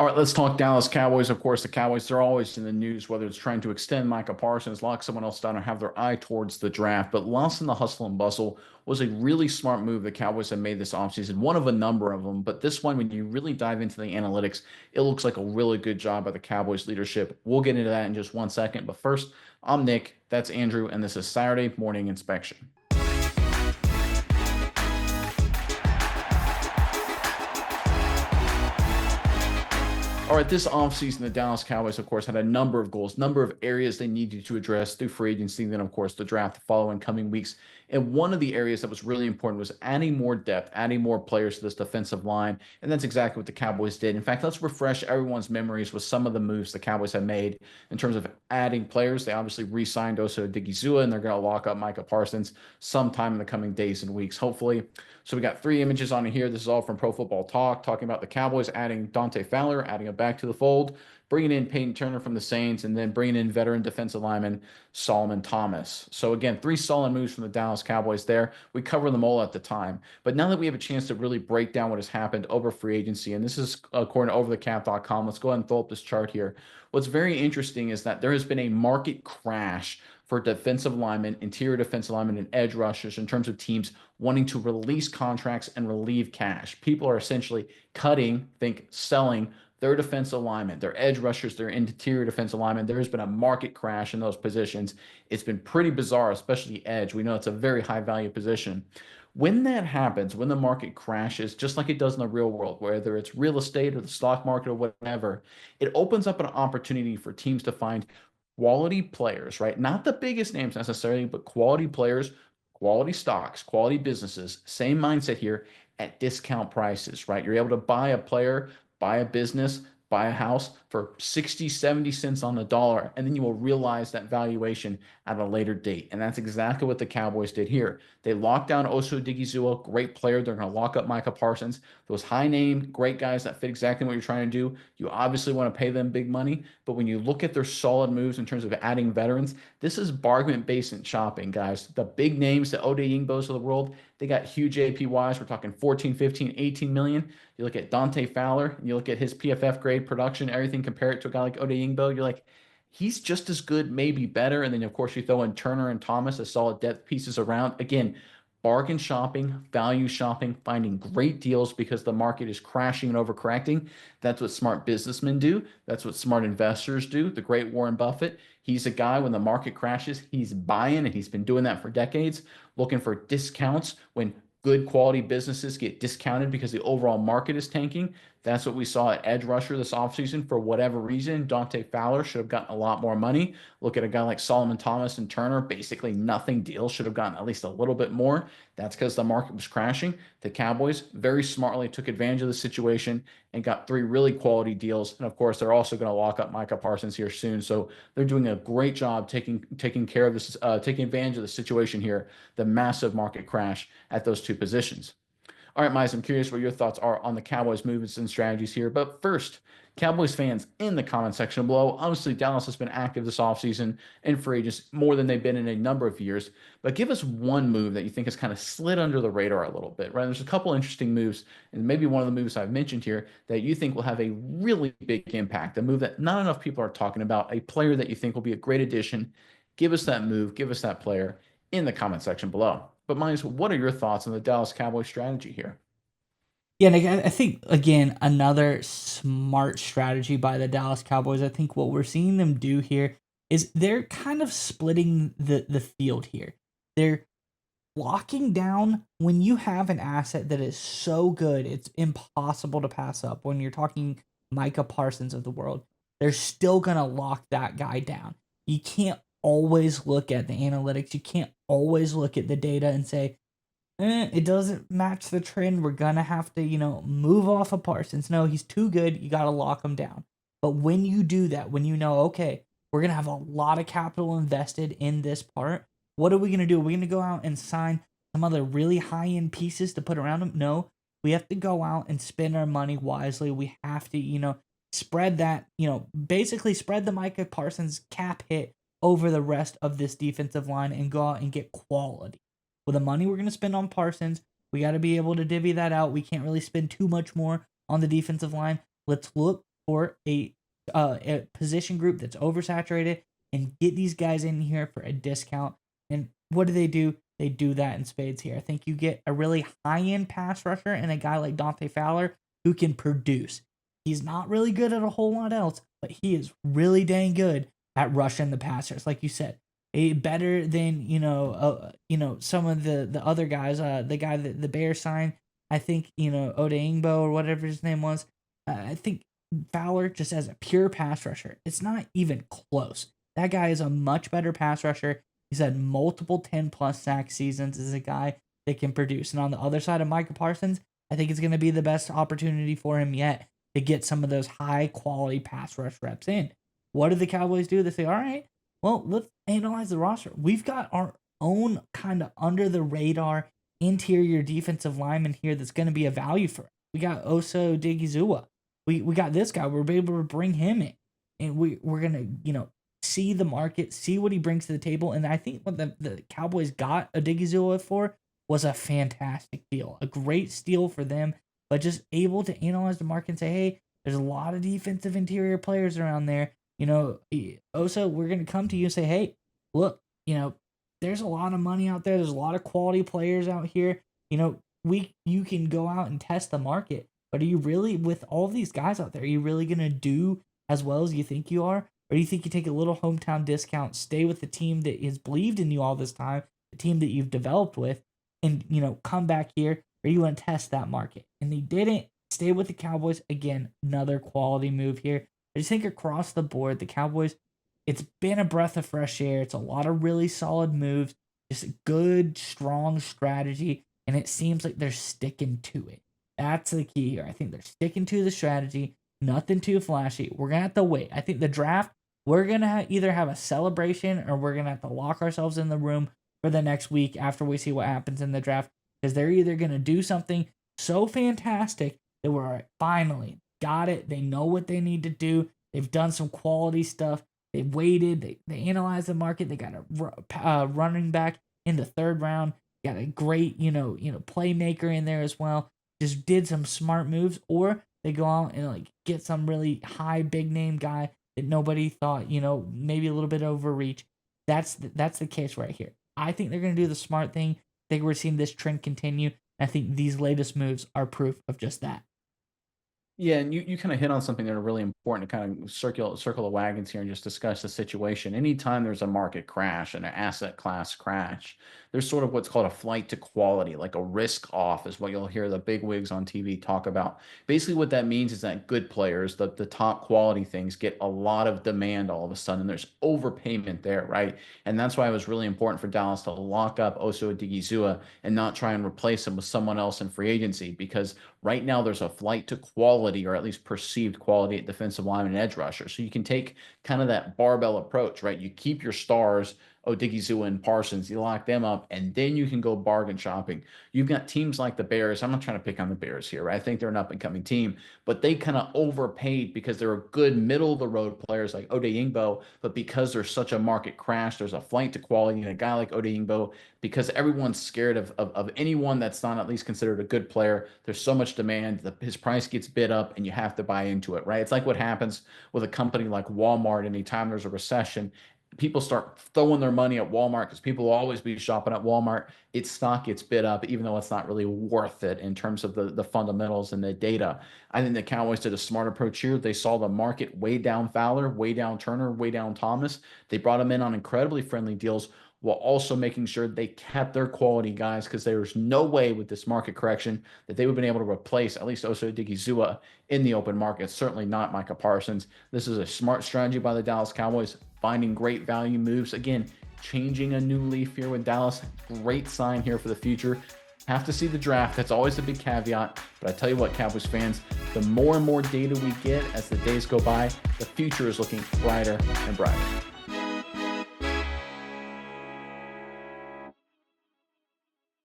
All right, let's talk Dallas Cowboys. Of course, the Cowboys, they're always in the news, whether it's trying to extend Micah Parsons, lock someone else down, or have their eye towards the draft. But lost in the hustle and bustle was a really smart move the Cowboys have made this offseason, one of a number of them. But this one, when you really dive into the analytics, it looks like a really good job by the Cowboys leadership. We'll get into that in just 1 second. But first, I'm Nick, that's Andrew, and this is Saturday Morning Inspection. All right, this offseason, the Dallas Cowboys, of course, had a number of goals, number of areas they needed to address through free agency, and then, of course, the draft the following coming weeks. And one of the areas that was really important was adding more depth, adding more players to this defensive line. And that's exactly what the Cowboys did. In fact, let's refresh everyone's memories with some of the moves the Cowboys have made in terms of adding players. They obviously re-signed Osa Odigizua, and they're going to lock up Micah Parsons sometime in the coming days and weeks, hopefully. So we got three images on here. This is all from Pro Football Talk, talking about the Cowboys adding Dante Fowler, adding him back to the fold, bringing in Peyton Turner from the Saints, and then bringing in veteran defensive lineman Solomon Thomas. So again, three solid moves from the Dallas Cowboys there. We covered them all at the time. But now that we have a chance to really break down what has happened over free agency, and this is according to overthecap.com, let's go ahead and throw up this chart here. What's very interesting is that there has been a market crash for defensive linemen, interior defensive linemen, and edge rushers in terms of teams wanting to release contracts and relieve cash. People are essentially cutting, think selling their defensive linemen, their edge rushers, their interior defensive linemen. There has been a market crash in those positions. It's been pretty bizarre, especially edge. We know it's a very high value position. When that happens, when the market crashes, just like it does in the real world, whether it's real estate or the stock market or whatever, it opens up an opportunity for teams to find quality players, right? Not the biggest names necessarily, but quality players, quality stocks, quality businesses. Same mindset here at discount prices, right? You're able to buy a player, buy a business, buy a house for 60, 70 cents on the dollar, and then you will realize that valuation at a later date. And that's exactly what the Cowboys did here. They locked down Oso Odigizua, great player. They're going to lock up Micah Parsons. Those high name, great guys that fit exactly what you're trying to do. You obviously want to pay them big money, but when you look at their solid moves in terms of adding veterans, this is bargain basement shopping, guys. The big names, the Ode Yingbos of the world, they got huge APYs. We're talking 14, 15, 18 million. You look at Dante Fowler, you look at his PFF grade production, everything, compare it to a guy like Ode Yingbo, you're like, he's just as good, maybe better. And then, of course, you throw in Turner and Thomas as solid depth pieces around. Again, bargain shopping, value shopping, finding great deals because the market is crashing and overcorrecting. That's what smart businessmen do. That's what smart investors do. The great Warren Buffett, he's a guy when the market crashes, he's buying, and he's been doing that for decades, looking for discounts when good quality businesses get discounted because the overall market is tanking. That's what we saw at edge rusher this offseason. For whatever reason, Dante Fowler should have gotten a lot more money. Look at a guy like Solomon Thomas and Turner, basically nothing deal, should have gotten at least a little bit more. That's because the market was crashing. The Cowboys very smartly took advantage of the situation and got three really quality deals. And of course, they're also going to lock up Micah Parsons here soon. So they're doing a great job taking care of this, taking advantage of the situation here, the massive market crash at those two positions. All right, Mize, I'm curious what your thoughts are on the Cowboys' movements and strategies here. But first, Cowboys fans in the comment section below. Obviously, Dallas has been active this offseason and free agents more than they've been in a number of years. But give us one move that you think has kind of slid under the radar a little bit, right? There's a couple interesting moves, and maybe one of the moves I've mentioned here that you think will have a really big impact, a move that not enough people are talking about, a player that you think will be a great addition. Give us that move, give us that player in the comment section below. But Miles, what are your thoughts on the Dallas Cowboys strategy here? Yeah, and I think again another smart strategy by the Dallas Cowboys. I think what we're seeing them do here is they're kind of splitting the field here. They're locking down when you have an asset that is so good, it's impossible to pass up. When you're talking Micah Parsons of the world, they're still gonna lock that guy down. You can't always look at the analytics. You can't always look at the data and say, it doesn't match the trend. We're gonna have to, move off of Parsons. No, he's too good. You gotta lock him down. But when you do that, when you know, okay, we're gonna have a lot of capital invested in this part, what are we gonna do? Are we gonna go out and sign some other really high end pieces to put around him? No, we have to go out and spend our money wisely. We have to, spread that, basically spread the Micah Parsons cap hit over the rest of this defensive line and go out and get quality. With the money we're going to spend on Parsons, we got to be able to divvy that out. We can't really spend too much more on the defensive line. Let's look for a position group that's oversaturated and get these guys in here for a discount. And what do? They do that in spades here. I think you get a really high-end pass rusher and a guy like Dante Fowler who can produce. He's not really good at a whole lot else, but he is really dang good at rushing the passers, like you said. Better than some of the other guys. The guy that the Bears signed, I think Odeingbo or whatever his name was. I think Fowler just as a pure pass rusher, it's not even close. That guy is a much better pass rusher. He's had multiple 10+ sack seasons as a guy that can produce. And on the other side of Micah Parsons, I think it's going to be the best opportunity for him yet to get some of those high quality pass rush reps in. What do the Cowboys do? They say, all right, well, let's analyze the roster. We've got our own kind of under the radar interior defensive lineman here that's going to be a value for us. We got Osa Odigizua. We got this guy. We're able to bring him in. And we're going to, see the market, see what he brings to the table. And I think what the Cowboys got Odigizua for was a fantastic deal. A great steal for them, but just able to analyze the market and say, hey, there's a lot of defensive interior players around there. Osa, we're going to come to you and say, hey, look, there's a lot of money out there. There's a lot of quality players out here. You can go out and test the market, but are you really, with all these guys out there, are you really going to do as well as you think you are? Or do you think you take a little hometown discount, stay with the team that has believed in you all this time, the team that you've developed with, and, come back here, or you want to test that market? And they didn't stay with the Cowboys. Again, another quality move here. I just think across the board, the Cowboys, it's been a breath of fresh air. It's a lot of really solid moves, just a good, strong strategy, and it seems like they're sticking to it. That's the key here. I think they're sticking to the strategy, nothing too flashy. We're going to have to wait. I think the draft, we're going to either have a celebration or we're going to have to lock ourselves in the room for the next week after we see what happens in the draft, because they're either going to do something so fantastic that we're all right, finally got it. They know what they need to do. They've done some quality stuff. They've waited. They analyzed the market. They got a running back in the third round. Got a great playmaker in there as well. Just did some smart moves, or they go out and get some really high big name guy that nobody thought, maybe a little bit overreach. That's the case right here. I think they're going to do the smart thing. I think we're seeing this trend continue. I think these latest moves are proof of just that. Yeah, and you kind of hit on something that are really important to kind of circle the wagons here and just discuss the situation. Anytime there's a market crash and an asset class crash, there's sort of what's called a flight to quality, like a risk off is what you'll hear the big wigs on TV talk about. Basically, what that means is that good players, the top quality things, get a lot of demand all of a sudden. There's overpayment there, right? And that's why it was really important for Dallas to lock up Osa Odigizua and not try and replace him with someone else in free agency, because right now there's a flight to quality, or at least perceived quality, at defensive lineman and edge rusher. So you can take kind of that barbell approach, right? You keep your stars, Odigizua and Parsons, you lock them up, and then you can go bargain shopping. You've got teams like the Bears. I'm not trying to pick on the Bears here, right? I think they're an up-and-coming team, but they kind of overpaid because they're a good middle-of-the-road players like Odeingbo, but because there's such a market crash, there's a flight to quality, and a guy like Odeingbo, because everyone's scared of anyone that's not at least considered a good player. There's so much demand, his price gets bid up, and you have to buy into it, right? It's like what happens with a company like Walmart. Anytime there's a recession, people start throwing their money at Walmart because people will always be shopping at Walmart. Its stock gets bid up, even though it's not really worth it in terms of the fundamentals and the data. I think the Cowboys did a smart approach here. They saw the market way down Fowler, way down Turner, way down Thomas. They brought them in on incredibly friendly deals, while also making sure they kept their quality guys, because there was no way with this market correction that they would have been able to replace at least Osa Odigizua in the open market. Certainly not Micah Parsons. This is a smart strategy by the Dallas Cowboys, finding great value moves. Again, changing a new leaf here with Dallas. Great sign here for the future. Have to see the draft. That's always a big caveat. But I tell you what, Cowboys fans, the more and more data we get as the days go by, the future is looking brighter and brighter.